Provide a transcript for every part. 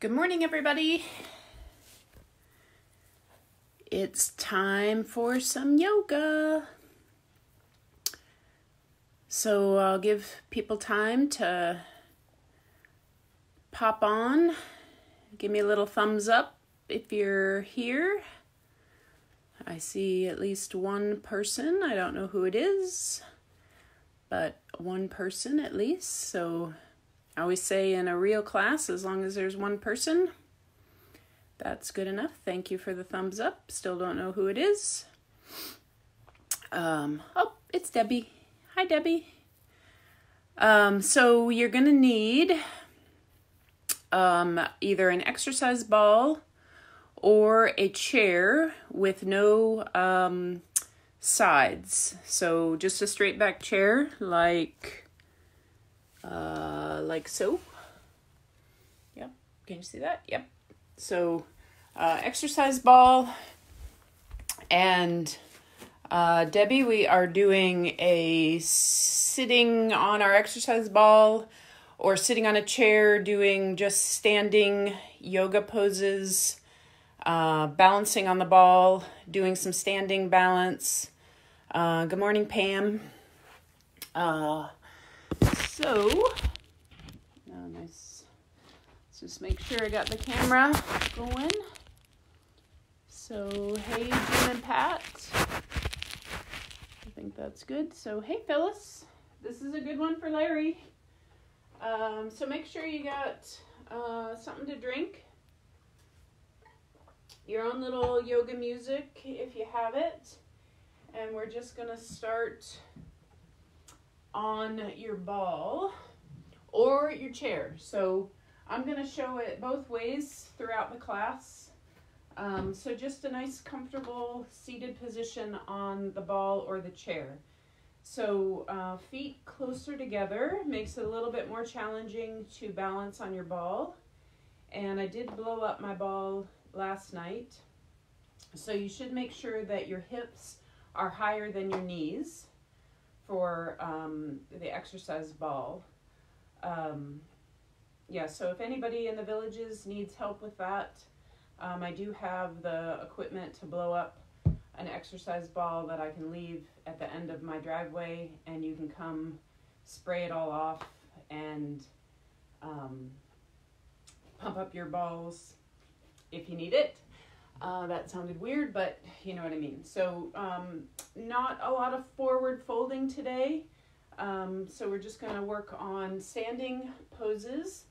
Good morning, everybody. It's time for some yoga. So I'll give people time to pop on. Give me a little thumbs up if you're here. I see at least one person. I don't know who it is, but one person at least. So I always say in a real class, as long as there's one person, that's good enough. Thank you for the thumbs up. Still don't know who it is. Oh, it's Debbie. Hi, Debbie. So you're going to need either an exercise ball or a chair with no sides. So just a straight back chair like so. Yep. Can you see that? Yep. So exercise ball, and Debbie, we are doing a sitting on our exercise ball or sitting on a chair, doing just standing yoga poses, balancing on the ball, doing some standing balance. Good morning, Pam. Nice. Let's just make sure I got the camera going. So, hey, Jim and Pat. I think that's good. So, hey, Phyllis. This is a good one for Larry. So make sure you got something to drink. Your own little yoga music, if you have it. And we're just going to start on your ball or your chair. So I'm going to show it both ways throughout the class. So just a nice comfortable seated position on the ball or the chair. So feet closer together makes it a little bit more challenging to balance on your ball. And I did blow up my ball last night. So you should make sure that your hips are higher than your knees for the exercise ball. So if anybody in the villages needs help with that, I do have the equipment to blow up an exercise ball that I can leave at the end of my driveway, and you can come spray it all off and pump up your balls if you need it. That sounded weird, but you know what I mean. So not a lot of forward folding today. So we're just going to work on standing poses.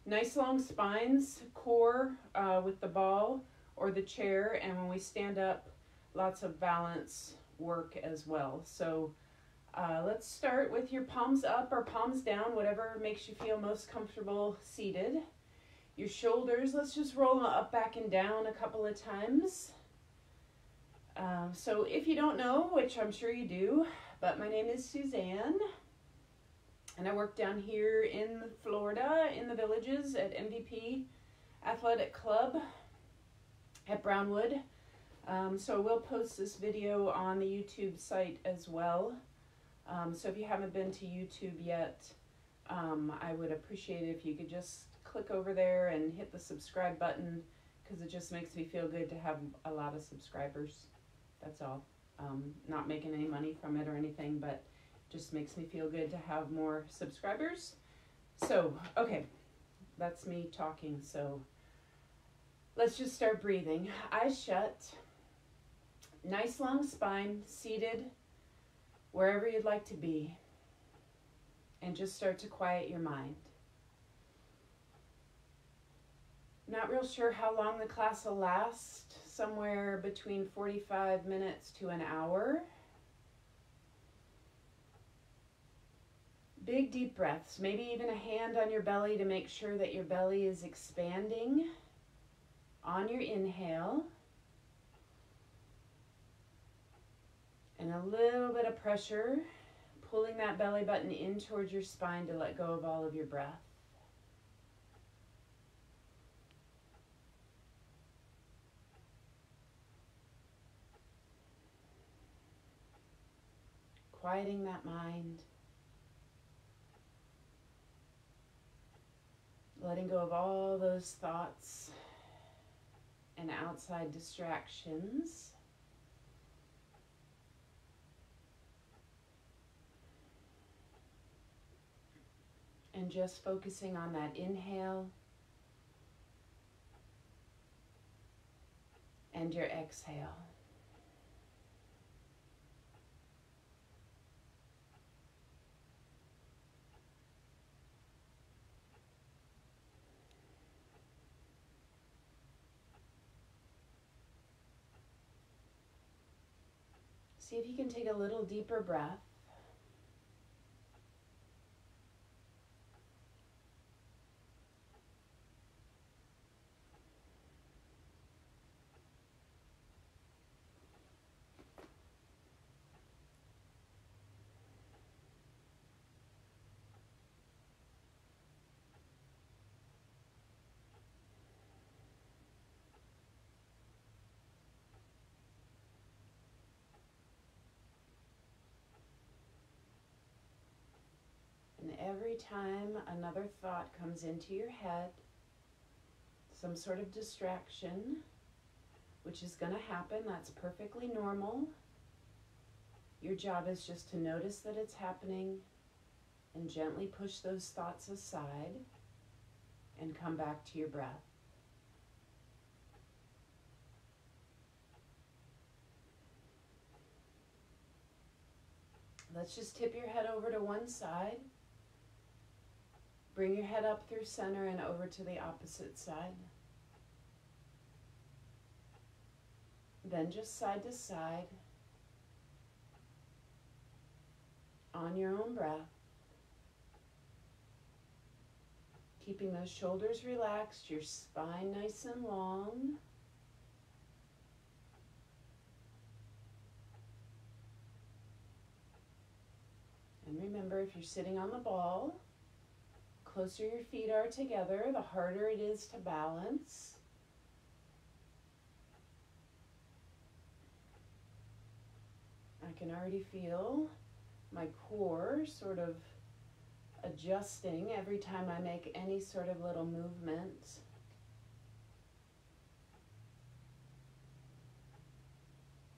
Nice long spines, core with the ball or the chair, and when we stand up, lots of balance work as well. So let's start with your palms up or palms down, whatever makes you feel most comfortable seated. Your shoulders, let's just roll them up, back, and down a couple of times. So if you don't know, which I'm sure you do, but my name is Suzanne. And I work down here in Florida in the villages at MVP Athletic Club at Brownwood. So we'll post this video on the YouTube site as well. So if you haven't been to YouTube yet, I would appreciate it if you could just click over there and hit the subscribe button, because it just makes me feel good to have a lot of subscribers. That's all. Not making any money from it or anything, but just makes me feel good to have more subscribers. So, okay, that's me talking. So let's just start breathing. Eyes shut. Nice long spine, seated wherever you'd like to be. And just start to quiet your mind. Not real sure how long the class will last. Somewhere between 45 minutes to an hour. Big deep breaths, maybe even a hand on your belly to make sure that your belly is expanding on your inhale. And a little bit of pressure, pulling that belly button in towards your spine to let go of all of your breath. Quieting that mind. letting go of all those thoughts and outside distractions. And just focusing on that inhale and your exhale. See if you can take a little deeper breath. And every time another thought comes into your head, some sort of distraction, which is going to happen, that's perfectly normal. Your job is just to notice that it's happening and gently push those thoughts aside and come back to your breath. Let's just tip your head over to one side. Bring your head up through center and over to the opposite side. Then just side to side on your own breath. Keeping those shoulders relaxed, your spine nice and long. And remember, if you're sitting on the ball, closer your feet are together, the harder it is to balance. I can already feel my core sort of adjusting every time I make any sort of little movement.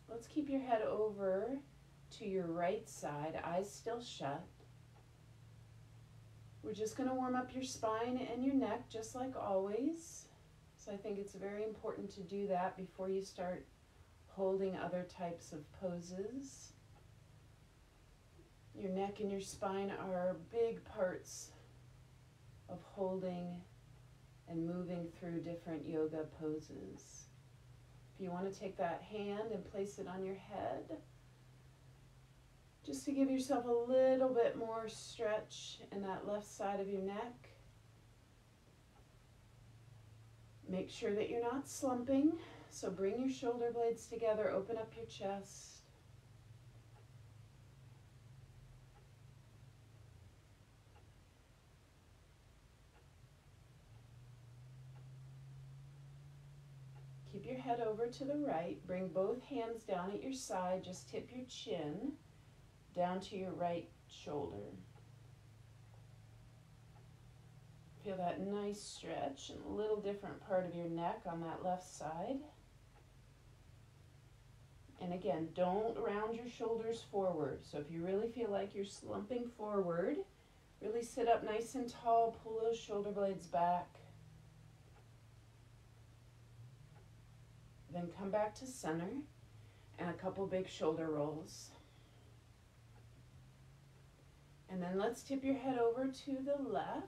Let's keep your head over to your right side, eyes still shut. We're just going to warm up your spine and your neck just like always. So I think it's very important to do that before you start holding other types of poses. Your neck and your spine are big parts of holding and moving through different yoga poses. If you want to take that hand and place it on your head, just to give yourself a little bit more stretch in that left side of your neck. Make sure that you're not slumping, so bring your shoulder blades together, open up your chest. Keep your head over to the right, bring both hands down at your side, just tip your chin down to your right shoulder. Feel that nice stretch and a little different part of your neck on that left side. And again, don't round your shoulders forward. So if you really feel like you're slumping forward, really sit up nice and tall, pull those shoulder blades back. Then come back to center and a couple big shoulder rolls. And then let's tip your head over to the left.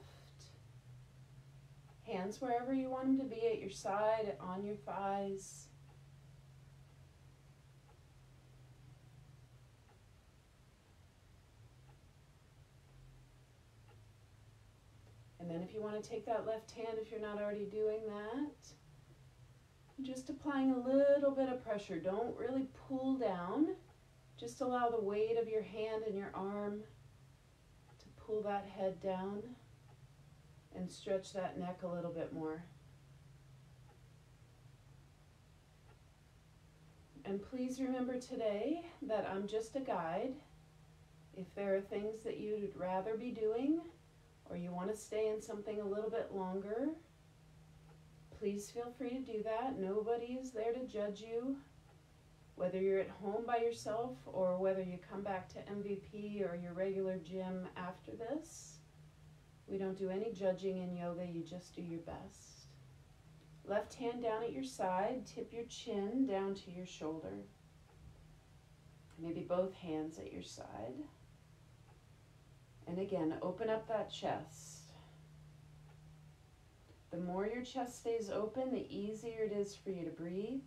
Hands wherever you want them to be, at your side, on your thighs. And then if you want to take that left hand, if you're not already doing that, just applying a little bit of pressure. Don't really pull down. Just allow the weight of your hand and your arm to pull that head down and stretch that neck a little bit more. And please remember today that I'm just a guide. If there are things that you'd rather be doing, or you want to stay in something a little bit longer, please feel free to do that. Nobody is there to judge you, whether you're at home by yourself or whether you come back to MVP or your regular gym after this. We don't do any judging in yoga, you just do your best. Left hand down at your side, tip your chin down to your shoulder. Maybe both hands at your side. And again, open up that chest. The more your chest stays open, the easier it is for you to breathe.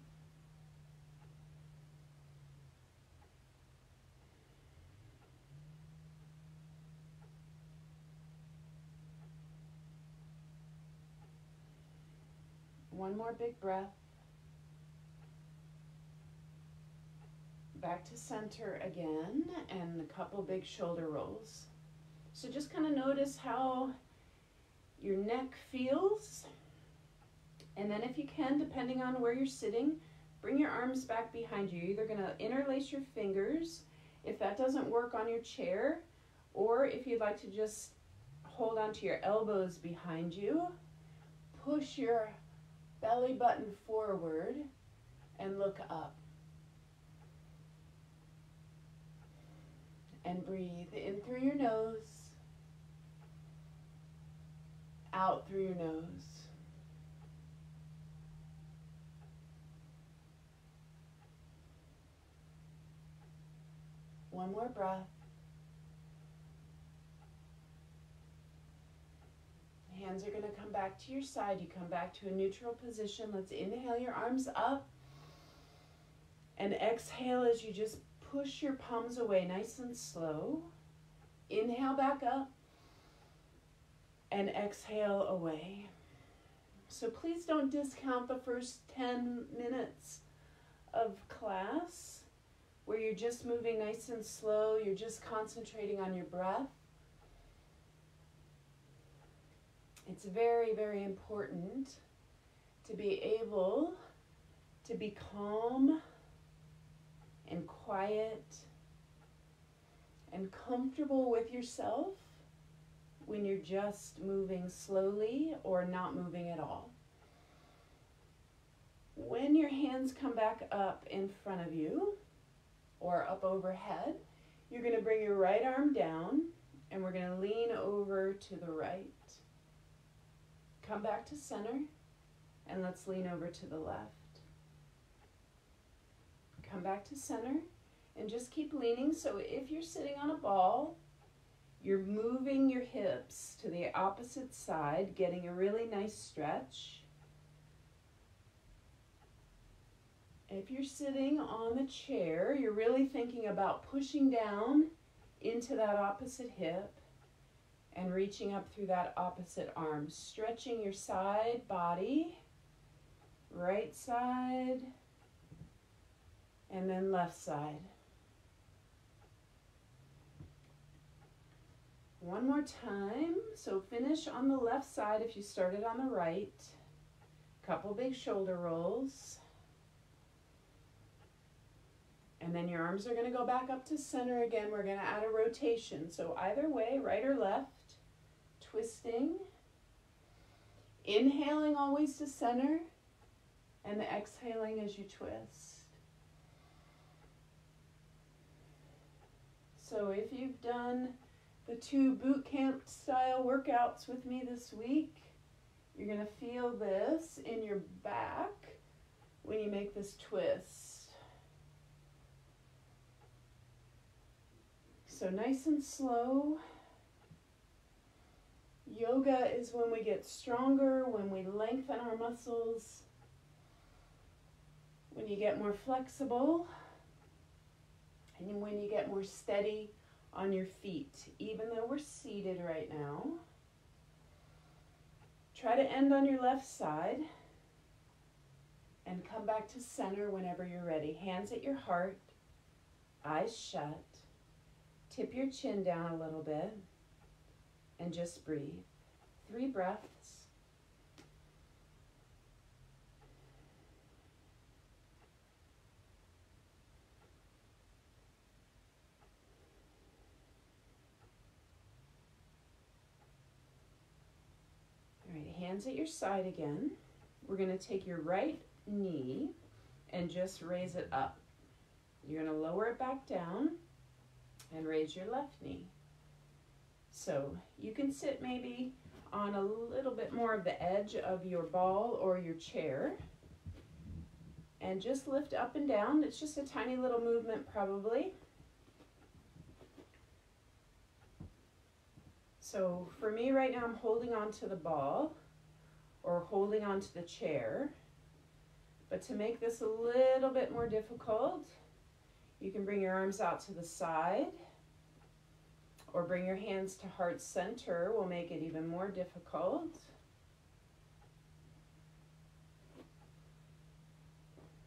One more big breath. Back to center again, and a couple big shoulder rolls. So just kind of notice how your neck feels. And then if you can, depending on where you're sitting, bring your arms back behind you. You're either going to interlace your fingers, if that doesn't work on your chair, or if you'd like to just hold onto your elbows behind you, push your belly button forward and look up. And breathe in through your nose, out through your nose. One more breath. Hands are going to come back to your side. You come back to a neutral position. Let's inhale your arms up. And exhale as you just push your palms away nice and slow. Inhale back up. And exhale away. So please don't discount the first 10 minutes of class where you're just moving nice and slow. You're just concentrating on your breath. It's very, very important to be able to be calm and quiet and comfortable with yourself when you're just moving slowly or not moving at all. When your hands come back up in front of you or up overhead, you're going to bring your right arm down and we're going to lean over to the right. Come back to center and let's lean over to the left. Come back to center and just keep leaning. So if you're sitting on a ball, you're moving your hips to the opposite side, getting a really nice stretch. If you're sitting on the chair, you're really thinking about pushing down into that opposite hip and reaching up through that opposite arm, stretching your side body, right side, and then left side. One more time. So finish on the left side if you started on the right. Couple big shoulder rolls. And then your arms are going to go back up to center again. We're going to add a rotation. So either way, right or left, twisting. Inhaling always to center and exhaling as you twist. So if you've done the 2 boot camp style workouts with me this week, you're going to feel this in your back when you make this twist. So nice and slow. Yoga is when we get stronger, when we lengthen our muscles, when you get more flexible, and when you get more steady on your feet, even though we're seated right now. Try to end on your left side and come back to center whenever you're ready. Hands at your heart, eyes shut. Tip your chin down a little bit and just breathe. 3 breaths. hands at your side again. We're going to take your right knee and just raise it up. You're going to lower it back down and raise your left knee. So you can sit maybe on a little bit more of the edge of your ball or your chair and just lift up and down. It's just a tiny little movement probably. So for me right now, I'm holding on to the ball or holding on to the chair. But to make this a little bit more difficult, you can bring your arms out to the side or bring your hands to heart center. Will make it even more difficult.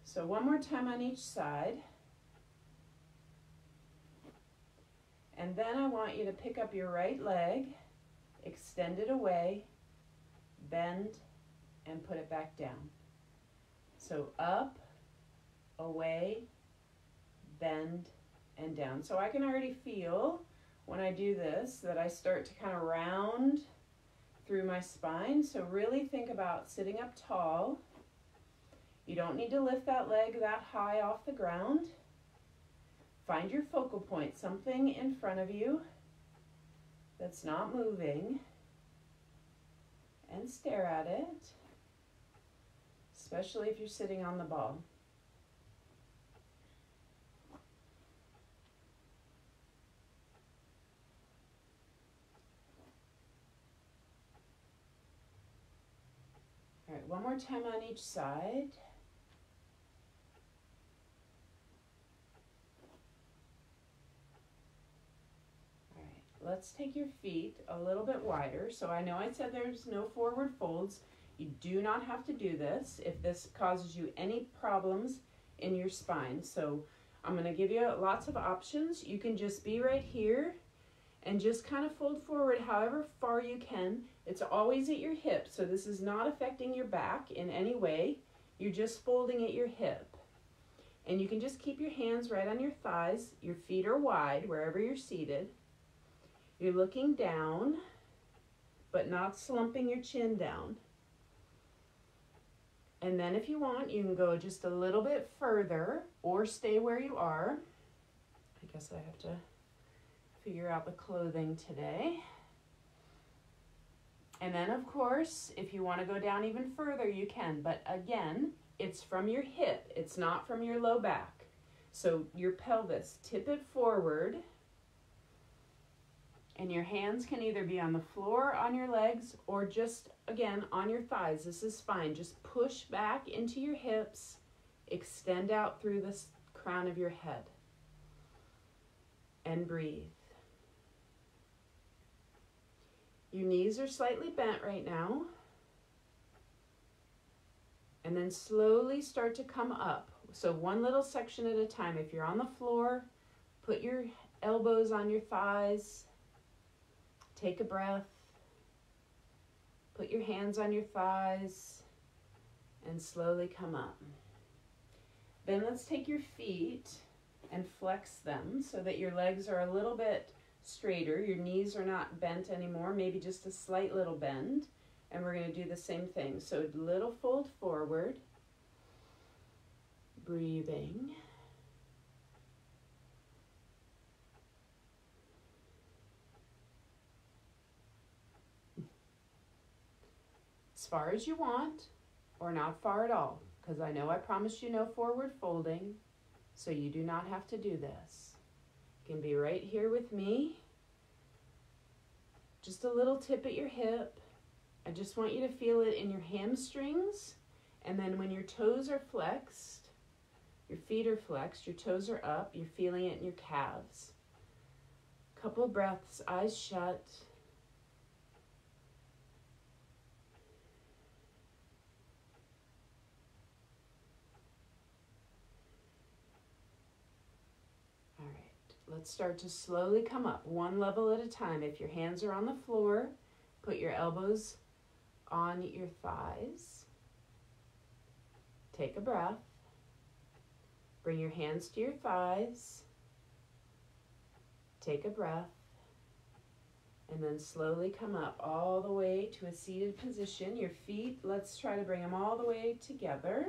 So one more time on each side. And then I want you to pick up your right leg, extend it away, bend, and put it back down. So up, away, bend, and down. So I can already feel when I do this that I start to kind of round through my spine. So really think about sitting up tall. You don't need to lift that leg that high off the ground. Find your focal point, something in front of you that's not moving, and stare at it, especially if you're sitting on the ball. All right, one more time on each side. Let's take your feet a little bit wider. So I know I said there's no forward folds. You do not have to do this if this causes you any problems in your spine. So I'm going to give you lots of options. You can just be right here and just kind of fold forward however far you can. It's always at your hip, so this is not affecting your back in any way. You're just folding at your hip. And you can just keep your hands right on your thighs. Your feet are wide wherever you're seated. You're looking down, but not slumping your chin down. And then if you want, you can go just a little bit further or stay where you are. I guess I have to figure out the clothing today. And then of course, if you want to go down even further, you can. But again, it's from your hip. It's not from your low back. So your pelvis, tip it forward. And your hands can either be on the floor, on your legs, or just, again, on your thighs. This is fine. Just push back into your hips. Extend out through the crown of your head. And breathe. Your knees are slightly bent right now. And then slowly start to come up. So one little section at a time. If you're on the floor, put your elbows on your thighs. Take a breath. Put your hands on your thighs and slowly come up. Then let's take your feet and flex them so that your legs are a little bit straighter. Your knees are not bent anymore, maybe just a slight little bend. And we're going to do the same thing. So little fold forward, breathing. As far as you want, or not far at all, because I know I promised you no forward folding, so you do not have to do this. You can be right here with me. Just a little tip at your hip. I just want you to feel it in your hamstrings, and then when your toes are flexed, your feet are flexed, your toes are up, you're feeling it in your calves. Couple of breaths, eyes shut. Let's start to slowly come up, one level at a time. If your hands are on the floor, put your elbows on your thighs. Take a breath. Bring your hands to your thighs. Take a breath. And then slowly come up all the way to a seated position. Your feet, let's try to bring them all the way together.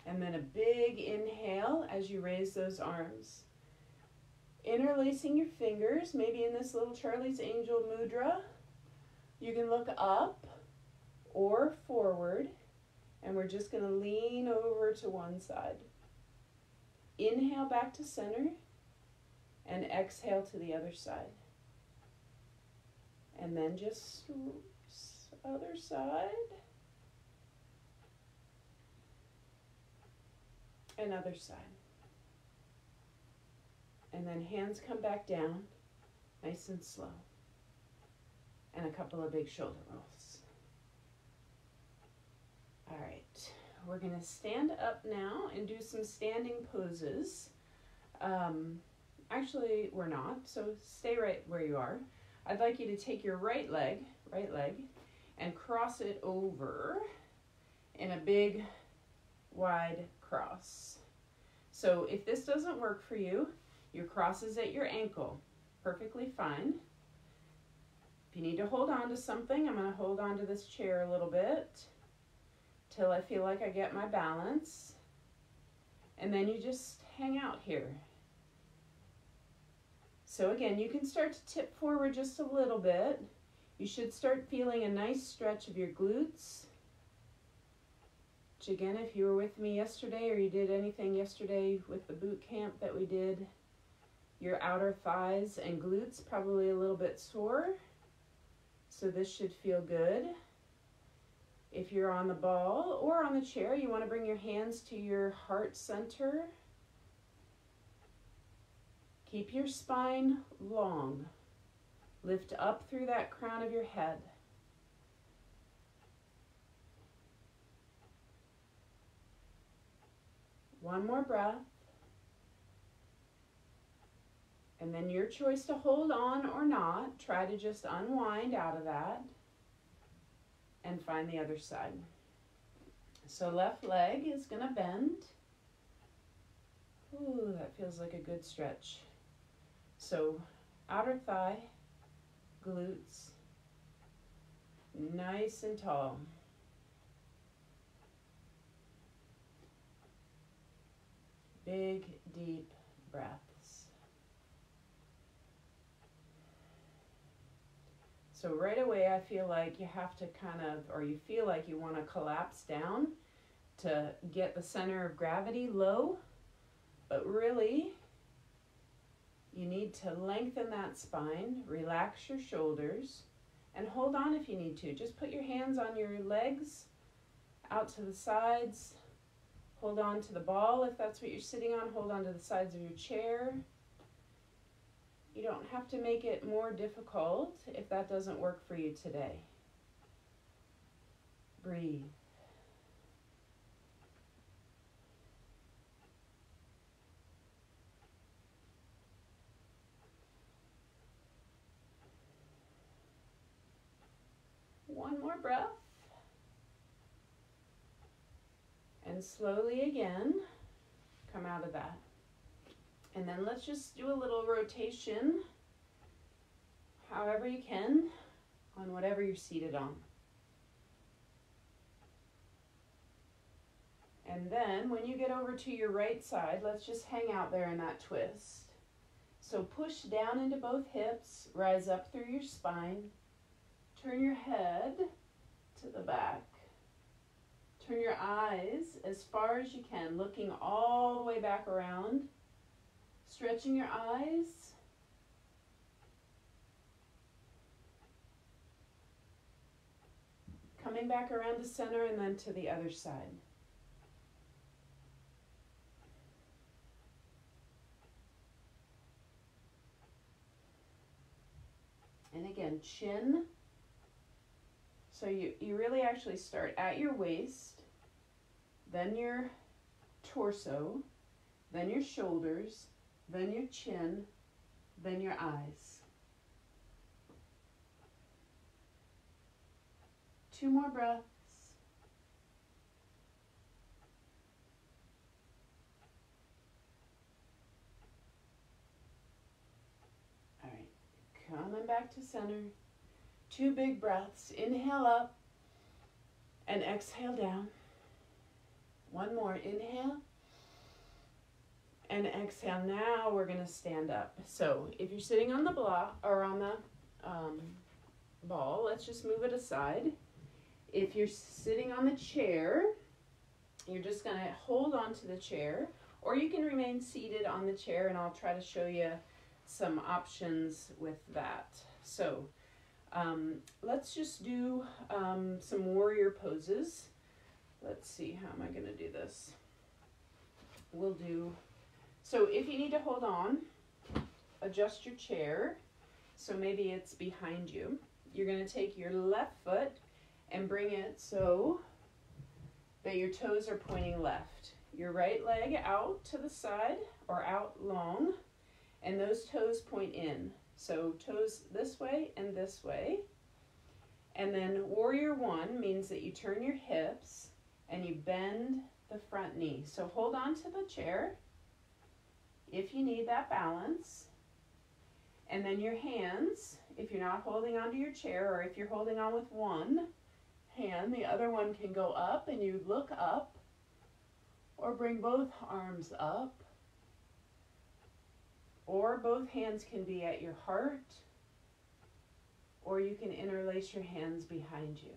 And then a big inhale as you raise those arms. Interlacing your fingers, maybe in this little Charlie's Angel mudra. You can look up or forward, and we're just going to lean over to one side. Inhale back to center, and exhale to the other side. And then just other side. And other side. And then hands come back down, nice and slow. And a couple of big shoulder rolls. All right, we're gonna stand up now and do some standing poses. Actually, we're not, so stay right where you are. I'd like you to take your right leg, and cross it over in a big, wide cross. So if this doesn't work for you, your cross is at your ankle. Perfectly fine. If you need to hold on to something, I'm going to hold on to this chair a little bit till I feel like I get my balance. And then you just hang out here. So again, you can start to tip forward just a little bit. You should start feeling a nice stretch of your glutes. Which again, if you were with me yesterday or you did anything yesterday with the boot camp that we did, your outer thighs and glutes probably a little bit sore. So this should feel good. If you're on the ball or on the chair, you want to bring your hands to your heart center. Keep your spine long. Lift up through that crown of your head. One more breath. And then your choice to hold on or not. Try to just unwind out of that and find the other side. So left leg is going to bend. Ooh, that feels like a good stretch. So outer thigh, glutes, nice and tall. Big, deep breaths. So right away I feel like you have to you feel like you want to collapse down to get the center of gravity low, but really you need to lengthen that spine, relax your shoulders, and hold on if you need to. Just put your hands on your legs, out to the sides. Hold on to the ball if that's what you're sitting on. Hold on to the sides of your chair. You don't have to make it more difficult if that doesn't work for you today. Breathe. One more breath. And slowly again, come out of that. And then let's just do a little rotation, however you can, on whatever you're seated on. And then when you get over to your right side, let's just hang out there in that twist. So push down into both hips, rise up through your spine, turn your head to the back. Turn your eyes as far as you can, looking all the way back around. Stretching your eyes. Coming back around to center and then to the other side. And again, chin. So you really actually start at your waist, then your torso, then your shoulders, then your chin, then your eyes. 2 more breaths. All right, coming back back to center. 2 big breaths. Inhale up and exhale down. 1 more. Inhale and exhale. Now we're going to stand up. So if you're sitting on the block or on the ball, let's just move it aside. If you're sitting on the chair, you're just going to hold on to the chair, or you can remain seated on the chair, and I'll try to show you some options with that. So let's just do some warrior poses. Let's see, how am I going to do this? We'll do, so if you need to hold on, adjust your chair. So maybe it's behind you. You're going to take your left foot and bring it so that your toes are pointing left. Your right leg out to the side or out long, and those toes point in. So toes this way and this way. And then warrior 1 means that you turn your hips and you bend the front knee. So hold on to the chair if you need that balance. And then your hands, if you're not holding onto your chair, or if you're holding on with one hand, the other one can go up, and you look up, or bring both arms up, or both hands can be at your heart, or you can interlace your hands behind you.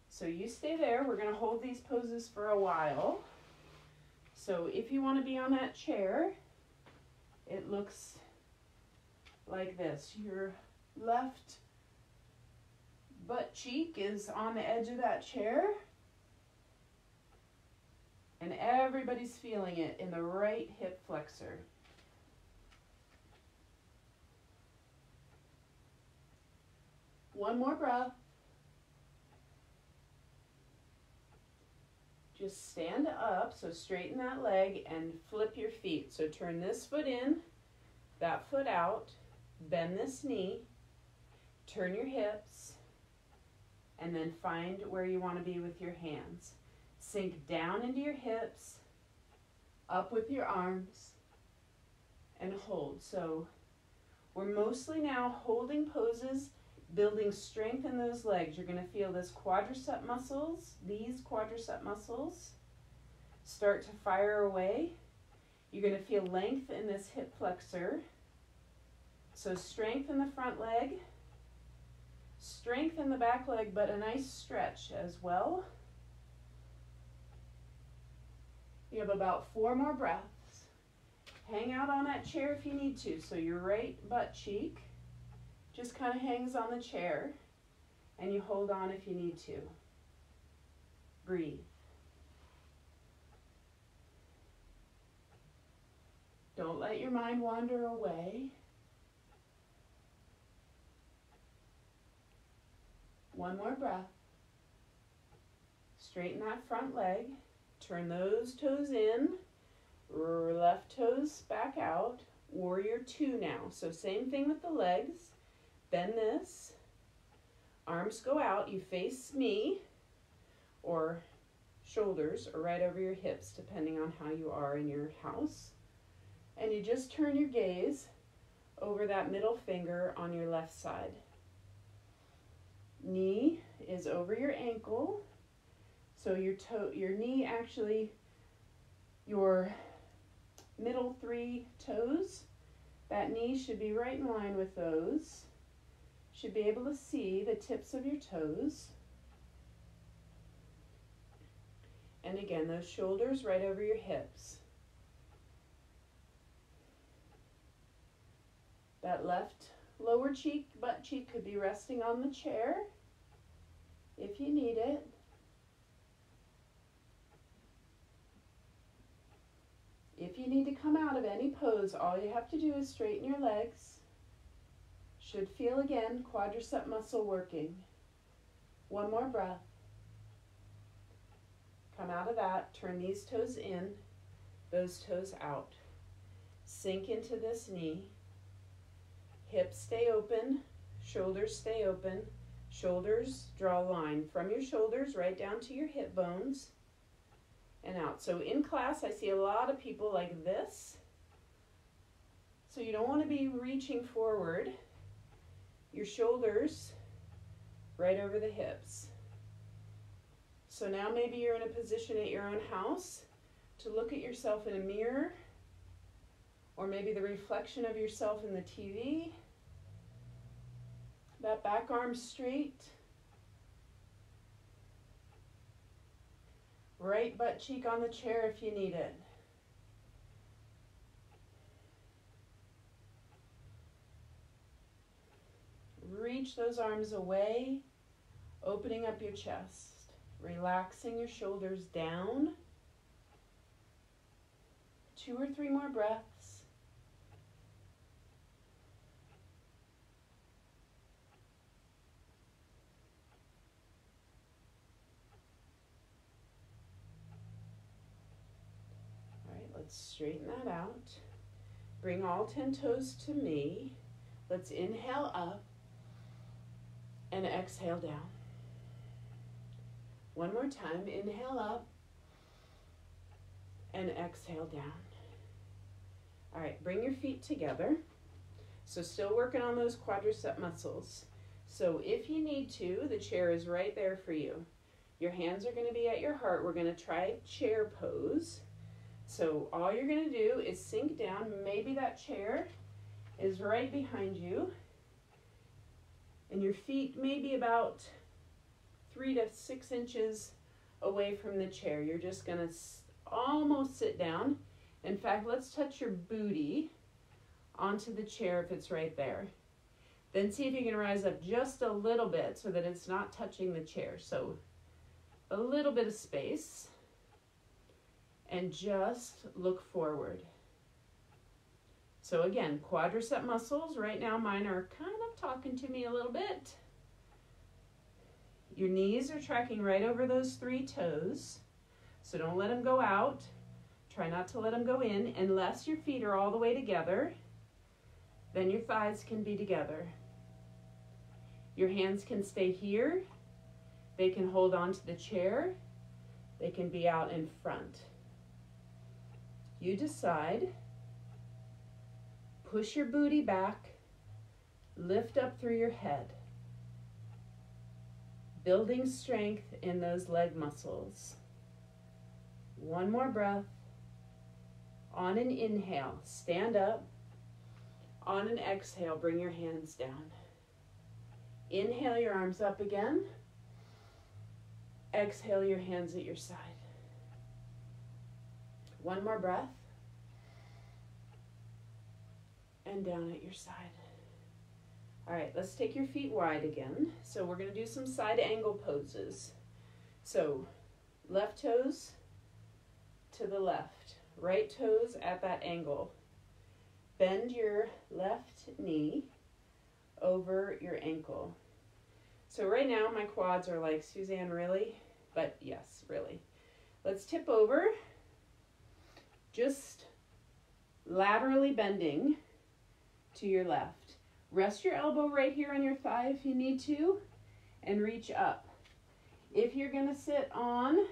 So you stay there. We're going to hold these poses for a while. So if you want to be on that chair, it looks like this. Your left butt cheek is on the edge of that chair, and everybody's feeling it in the right hip flexor. One more breath. Just stand up, so straighten that leg and flip your feet. So turn this foot in, that foot out, bend this knee, turn your hips, and then find where you want to be with your hands. Sink down into your hips, up with your arms, and hold. So we're mostly now holding poses, building strength in those legs. You're going to feel this quadricep muscles, these quadricep muscles start to fire away. You're going to feel length in this hip flexor. So strength in the front leg, strength in the back leg, but a nice stretch as well. You have about 4 more breaths. Hang out on that chair if you need to. So your right butt cheek just kind of hangs on the chair, and you hold on if you need to. Breathe. Don't let your mind wander away. One more breath. Straighten that front leg. Turn those toes in. Left toes back out. Warrior 2 now. So same thing with the legs. Bend this. Arms go out. You face me, or shoulders, or right over your hips, depending on how you are in your house. And you just turn your gaze over that middle finger on your left side. Knee is over your ankle. So your knee actually, your middle 3 toes, that knee should be right in line with those. Should be able to see the tips of your toes. And again, those shoulders right over your hips. That left lower cheek, butt cheek could be resting on the chair if you need it. If you need to come out of any pose, all you have to do is straighten your legs. Should feel again quadricep muscle working. One more breath. Come out of that, turn these toes in, those toes out. Sink into this knee. Hips stay open, shoulders stay open. Shoulders, draw a line from your shoulders right down to your hip bones and out. So in class, I see a lot of people like this. So you don't want to be reaching forward. your shoulders right over the hips. So now maybe you're in a position at your own house to look at yourself in a mirror, or maybe the reflection of yourself in the TV. That back arm straight. Right butt cheek on the chair if you need it. Reach those arms away, opening up your chest, relaxing your shoulders down. 2 or 3 more breaths. All right, let's straighten that out. Bring all 10 toes to me. Let's inhale up and exhale down. One more time, inhale up and exhale down. All right, bring your feet together. So still working on those quadricep muscles. So if you need to, the chair is right there for you. Your hands are gonna be at your heart. We're gonna try chair pose. So all you're gonna do is sink down. Maybe that chair is right behind you. And your feet may be about 3 to 6 inches away from the chair. You're just gonna almost sit down. In fact, let's touch your booty onto the chair if it's right there. Then see if you can rise up just a little bit so that it's not touching the chair. So a little bit of space. And just look forward. So again, quadricep muscles. Right now mine are kind of talking to me a little bit. Your knees are tracking right over those 3 toes. So don't let them go out. Try not to let them go in unless your feet are all the way together. Then your thighs can be together. Your hands can stay here. They can hold on to the chair. They can be out in front. You decide. Push your booty back. Lift up through your head. Building strength in those leg muscles. One more breath. On an inhale, stand up. On an exhale, bring your hands down. Inhale your arms up again. Exhale your hands at your side. One more breath. And down at your side. All right, let's take your feet wide again. So we're going to do some side angle poses. So left toes to the left, right toes at that angle. Bend your left knee over your ankle. So right now my quads are like, Suzanne, really? But yes, really. Let's tip over, just laterally bending to your left. Rest your elbow right here on your thigh if you need to, and reach up. If you're gonna sit on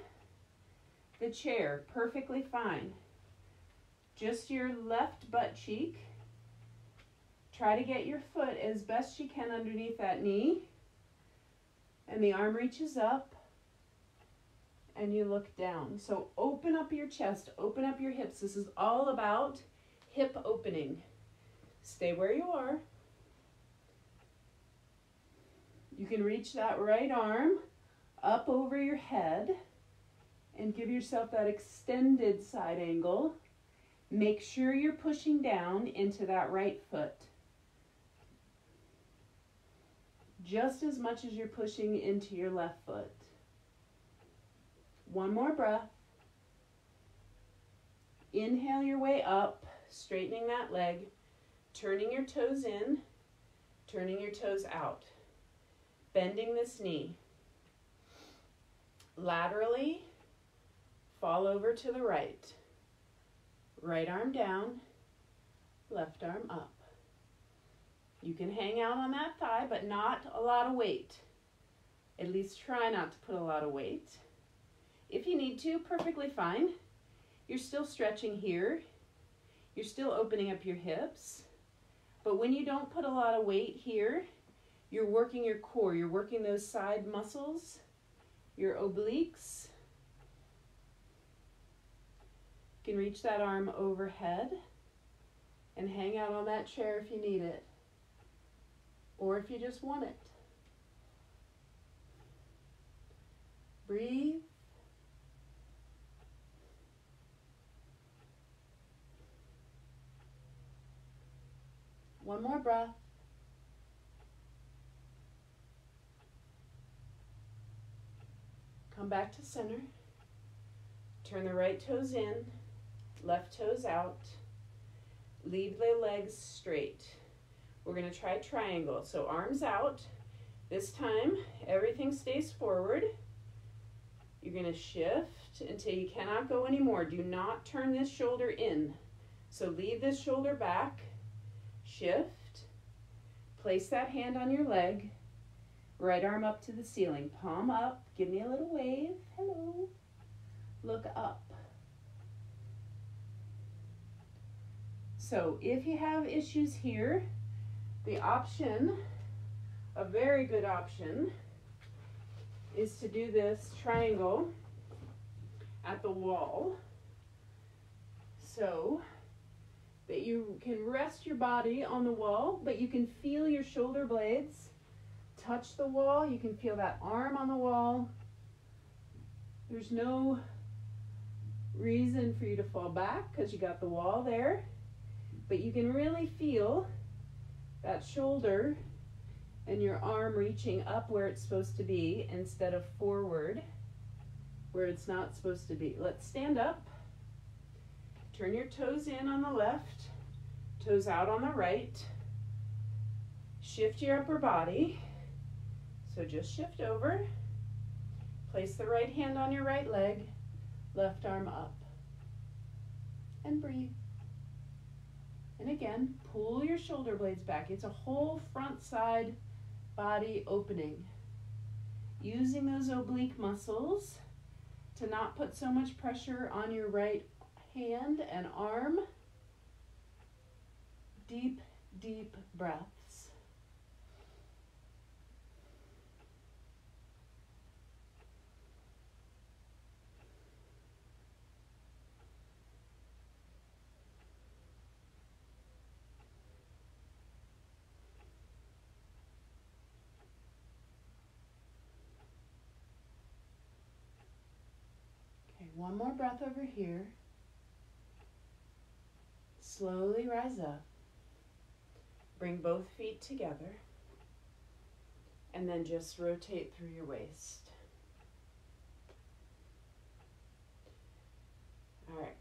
the chair, perfectly fine. Just your left butt cheek. Try to get your foot as best you can underneath that knee, and the arm reaches up, and you look down. So open up your chest, open up your hips. This is all about hip opening. Stay where you are. You can reach that right arm up over your head and give yourself that extended side angle. Make sure you're pushing down into that right foot, just as much as you're pushing into your left foot. One more breath. Inhale your way up, straightening that leg, turning your toes in, turning your toes out. Bending this knee. Laterally, fall over to the right. Right arm down, left arm up. You can hang out on that thigh, but not a lot of weight. At least try not to put a lot of weight. If you need to, perfectly fine. You're still stretching here. You're still opening up your hips. But when you don't put a lot of weight here, you're working your core. You're working those side muscles, your obliques. You can reach that arm overhead and hang out on that chair if you need it, or if you just want it. Breathe. One more breath. Come back to center. Turn the right toes in, left toes out. Leave the legs straight. We're going to try triangle. So arms out. This time, everything stays forward. You're going to shift until you cannot go anymore. Do not turn this shoulder in. So leave this shoulder back. Shift. Place that hand on your leg. Right arm up to the ceiling. Palm up. Give me a little wave. Hello. Look up. So if you have issues here, the option, a very good option, is to do this triangle at the wall so that you can rest your body on the wall, but you can feel your shoulder blades touch the wall. You can feel that arm on the wall. There's no reason for you to fall back because you got the wall there, but you can really feel that shoulder and your arm reaching up where it's supposed to be instead of forward where it's not supposed to be. Let's stand up. Turn your toes in on the left, toes out on the right. Shift your upper body. So just shift over. Place the right hand on your right leg, left arm up. And breathe. And again, pull your shoulder blades back. It's a whole front side body opening. Using those oblique muscles to not put so much pressure on your right hand and arm. Deep, deep breaths. Okay, one more breath over here. Slowly rise up. Bring both feet together. And then just rotate through your waist. All right,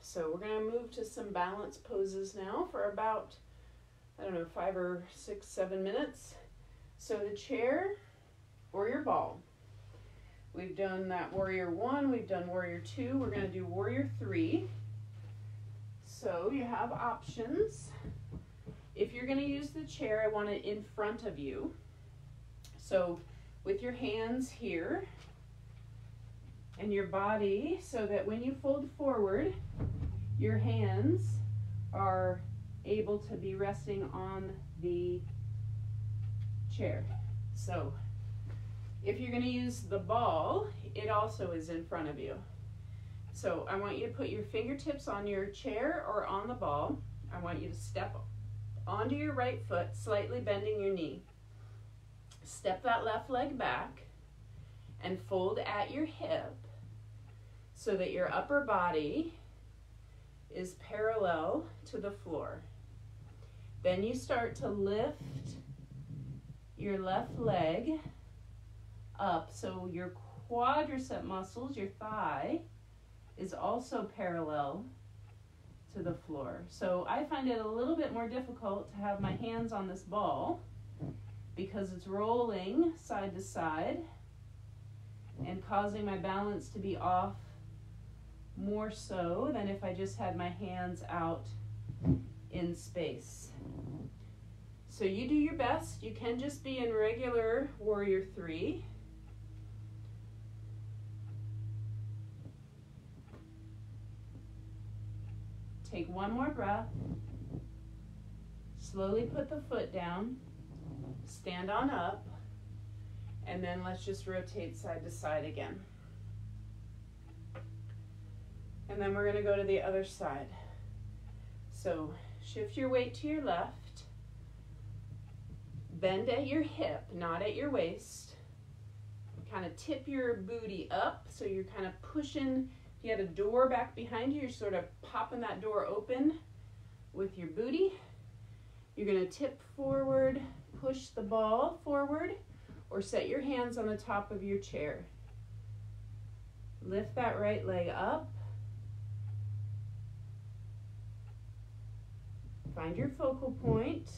so we're going to move to some balance poses now for about, 5 or 6, 7 minutes. So the chair or your ball. We've done that warrior 1, we've done warrior 2, we're going to do warrior 3. So you have options. If you're going to use the chair, I want it in front of you. So with your hands here and your body, so that when you fold forward, your hands are able to be resting on the chair. So if you're going to use the ball, it also is in front of you. So I want you to put your fingertips on your chair or on the ball. I want you to step onto your right foot, slightly bending your knee. Step that left leg back and fold at your hip so that your upper body is parallel to the floor. Then you start to lift your left leg up so your quadricep muscles, your thigh, is also parallel to the floor. So I find it a little bit more difficult to have my hands on this ball because it's rolling side to side and causing my balance to be off more so than if I just had my hands out in space. So you do your best. You can just be in regular warrior 3. Take one more breath. Slowly put the foot down. stand on up, and then let's just rotate side to side again. And then we're going to go to the other side. So shift your weight to your left, bend at your hip, not at your waist. Kind of tip your booty up, so you're kind of pushing. If you had a door back behind you, you're sort of popping that door open with your booty. You're going to tip forward, push the ball forward, or set your hands on the top of your chair. Lift that right leg up. Find your focal point.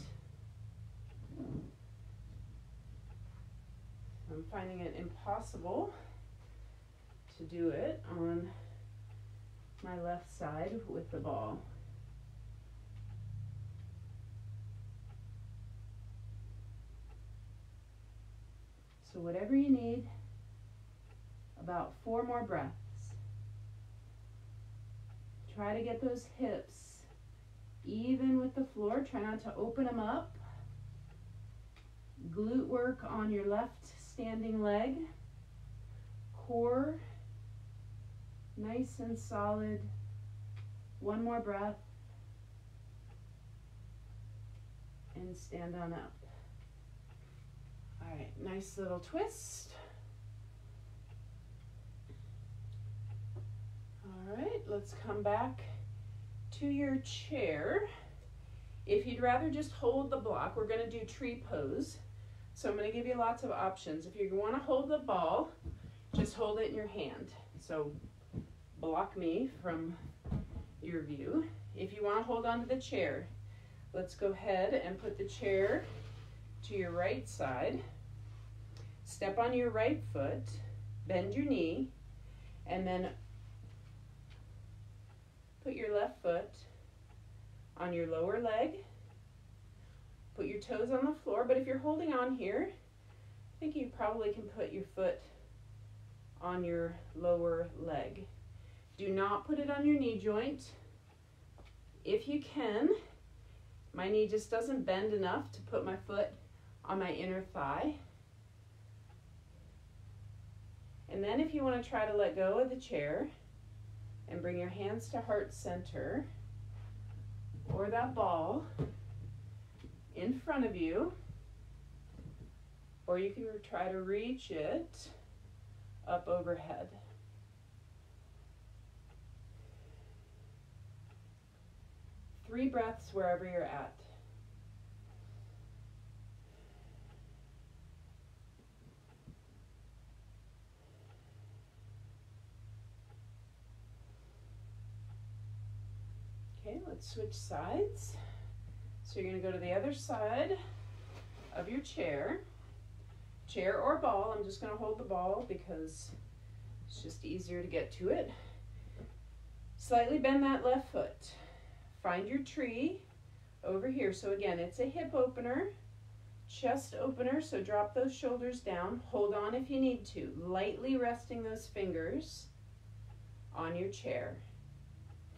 I'm finding it impossible to do it on my left side with the ball. So whatever you need, about 4 more breaths. Try to get those hips even with the floor. Try not to open them up. Glute work on your left standing leg. Core nice and solid. 1 more breath. And stand on up. All right, nice little twist. All right, let's come back to your chair. If you'd rather just hold the block, we're going to do tree pose. So I'm going to give you lots of options. If you want to hold the ball, just hold it in your hand. So block me from your view. If you want to hold onto the chair, let's go ahead and put the chair to your right side. Step on your right foot, bend your knee, and then put your left foot on your lower leg. Put your toes on the floor, but if you're holding on here, I think you probably can put your foot on your lower leg. Do not put it on your knee joint. If you can, my knee just doesn't bend enough to put my foot on my inner thigh. And then if you want to try to let go of the chair and bring your hands to heart center, or that ball in front of you, or you can try to reach it up overhead. Three breaths wherever you're at. Okay, let's switch sides. So you're going to go to the other side of your chair. Chair or ball. I'm just going to hold the ball because it's just easier to get to it. Slightly bend that left foot. Find your tree over here. So again, it's a hip opener, chest opener, so drop those shoulders down. Hold on if you need to, lightly resting those fingers on your chair.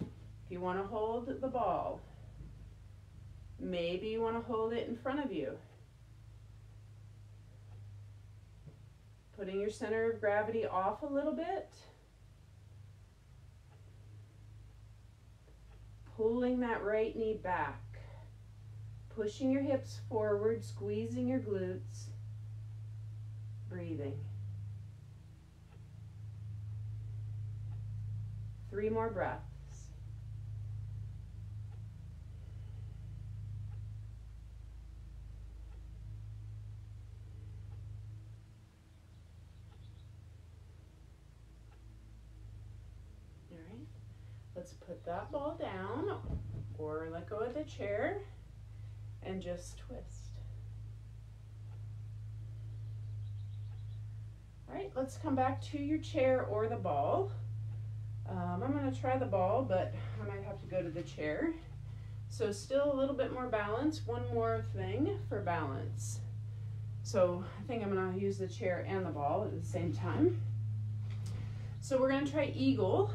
If you want to hold the ball, maybe you want to hold it in front of you. Putting your center of gravity off a little bit. Pulling that right knee back. Pushing your hips forward, squeezing your glutes. Breathing. 3 more breaths. Let's put that ball down or let go of the chair and just twist. All right, let's come back to your chair or the ball. I'm going to try the ball, but I might have to go to the chair. So still a little bit more balance. One more thing for balance. So I think I'm going to use the chair and the ball at the same time. So we're going to try eagle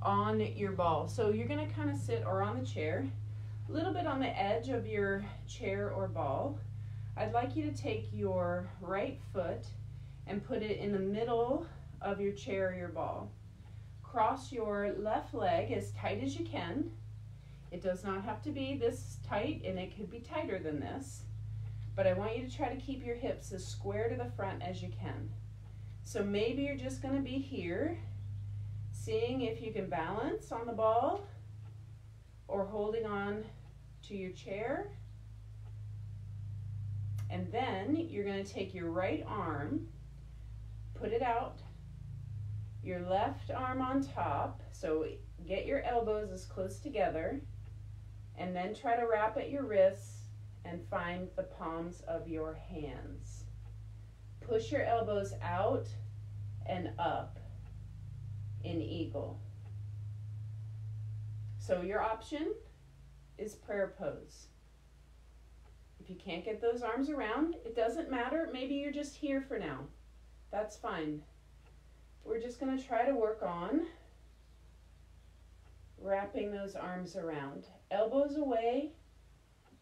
on your ball. So you're going to kind of sit, or on the chair, a little bit on the edge of your chair or ball. I'd like you to take your right foot and put it in the middle of your chair or your ball. Cross your left leg as tight as you can. It does not have to be this tight, and it could be tighter than this, but I want you to try to keep your hips as square to the front as you can. So maybe you're just going to be here, seeing if you can balance on the ball or holding on to your chair. And then you're going to take your right arm, put it out, your left arm on top, so get your elbows as close together, and then try to wrap at your wrists and find the palms of your hands. Push your elbows out and up in eagle. So your option is prayer pose. If you can't get those arms around, it doesn't matter. Maybe you're just here for now. That's fine. We're just going to try to work on wrapping those arms around. Elbows away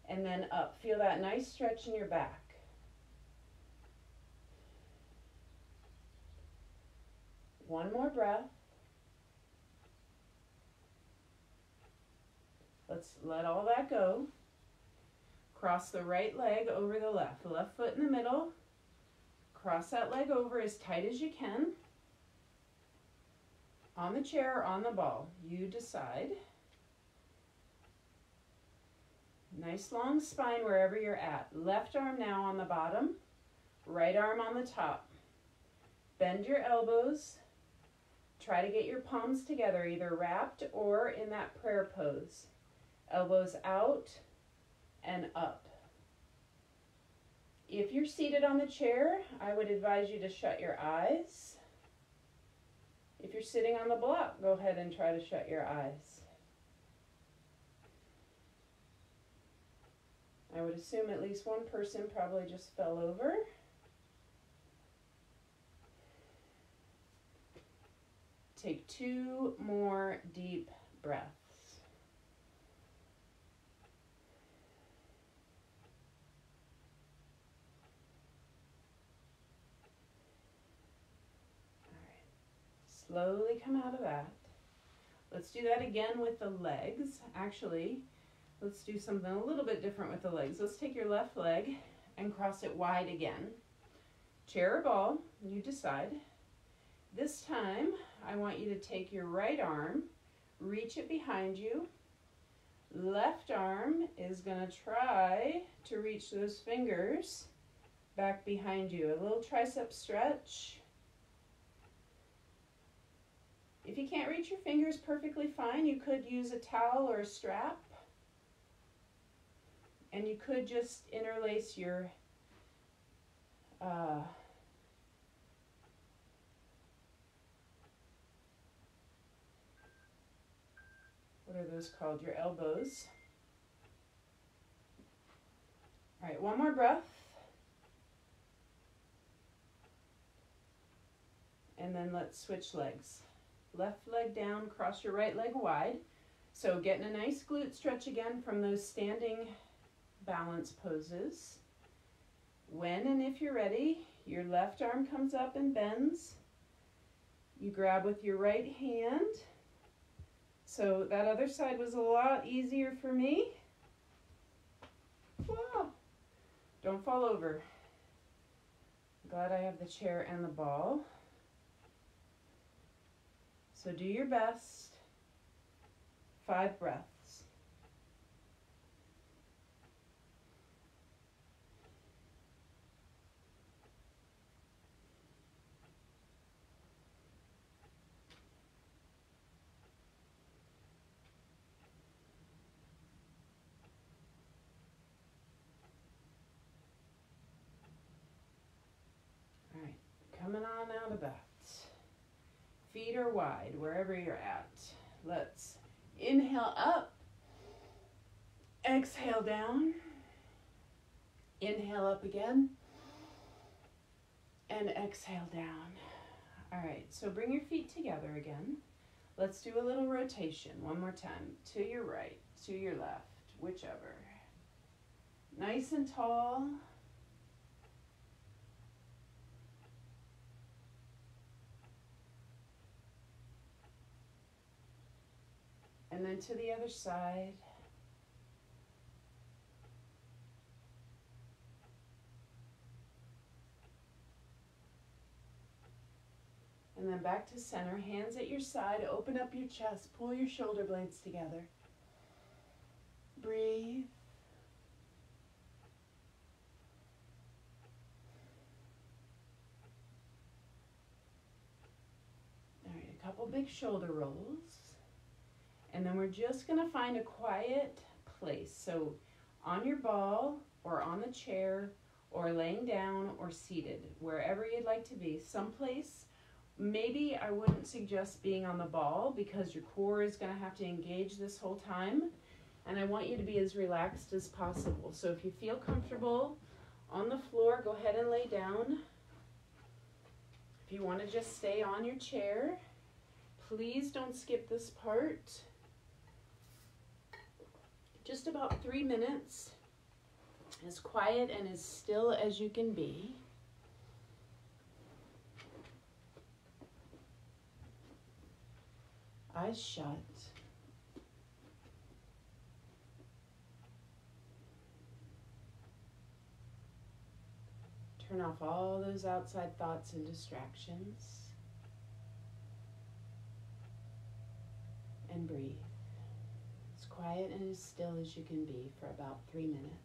and then up. Feel that nice stretch in your back. One more breath. Let's let all that go. Cross the right leg over the left. Left foot in the middle. Cross that leg over as tight as you can. On the chair or on the ball, you decide. Nice long spine wherever you're at. Left arm now on the bottom, right arm on the top. Bend your elbows. Try to get your palms together, either wrapped or in that prayer pose. Elbows out and up. If you're seated on the chair, I would advise you to shut your eyes. If you're sitting on the block, go ahead and try to shut your eyes. I would assume at least one person probably just fell over. Take 2 more deep breaths. Slowly come out of that. Let's do that again with the legs. Actually, let's do something a little bit different with the legs. Let's take your left leg and cross it wide again. Chair or ball, you decide. This time, I want you to take your right arm, reach it behind you. Left arm is going to try to reach those fingers back behind you. A little tricep stretch. If you can't reach your fingers perfectly fine, you could use a towel or a strap. And you could just interlace your what are those called? Your elbows. All right, one more breath. And then let's switch legs. Left leg down, cross your right leg wide. So getting a nice glute stretch again from those standing balance poses. When and if you're ready, your left arm comes up and bends. You grab with your right hand. So that other side was a lot easier for me. Whoa. Don't fall over. Glad I have the chair and the ball. So do your best. 5 breaths. All right, coming on out of that. Feet are wide, wherever you're at. Let's inhale up, exhale down, inhale up again, and exhale down. All right, so bring your feet together again. Let's do a little rotation one more time. To your right, to your left, whichever. Nice and tall. And then to the other side. And then back to center, hands at your side, open up your chest, pull your shoulder blades together. Breathe. All right, a couple big shoulder rolls. And then we're just gonna find a quiet place. So on your ball or on the chair or laying down or seated, wherever you'd like to be, someplace. Maybe I wouldn't suggest being on the ball because your core is gonna have to engage this whole time. And I want you to be as relaxed as possible. So if you feel comfortable on the floor, go ahead and lay down. If you wanna just stay on your chair, please don't skip this part. Just about 3 minutes, as quiet and as still as you can be. Eyes shut. Turn off all those outside thoughts and distractions. And breathe. As quiet and as still as you can be for about 3 minutes.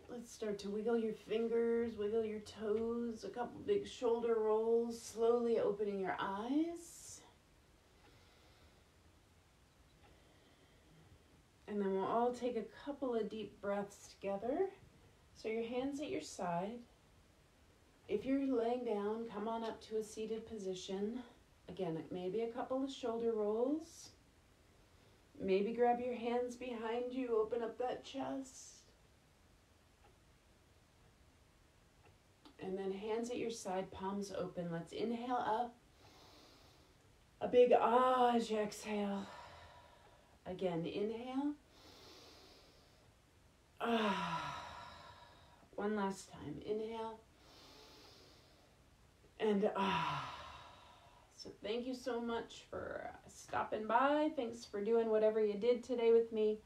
Let's start to wiggle your fingers, wiggle your toes, a couple big shoulder rolls, slowly opening your eyes. And then we'll all take a couple of deep breaths together. So your hands at your side. If you're laying down, come on up to a seated position. Again, maybe a couple of shoulder rolls. Maybe grab your hands behind you, open up that chest. And then hands at your side, palms open. Let's inhale up. A big ah as you exhale. Again, inhale. Ah. One last time. Inhale. And ah. So thank you so much for stopping by. Thanks for doing whatever you did today with me.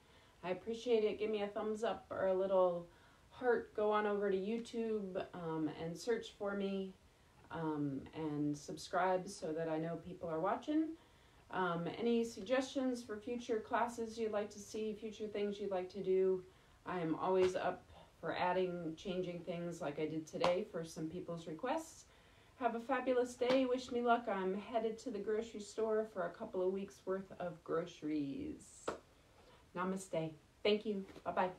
I appreciate it. Give me a thumbs up or a little heart. Go on over to YouTube and search for me and subscribe so that I know people are watching. Any suggestions for future classes you'd like to see, future things you'd like to do, I am always up for adding, changing things like I did today for some people's requests. Have a fabulous day. Wish me luck. I'm headed to the grocery store for a couple of weeks worth of groceries. Namaste. Thank you. Bye-bye.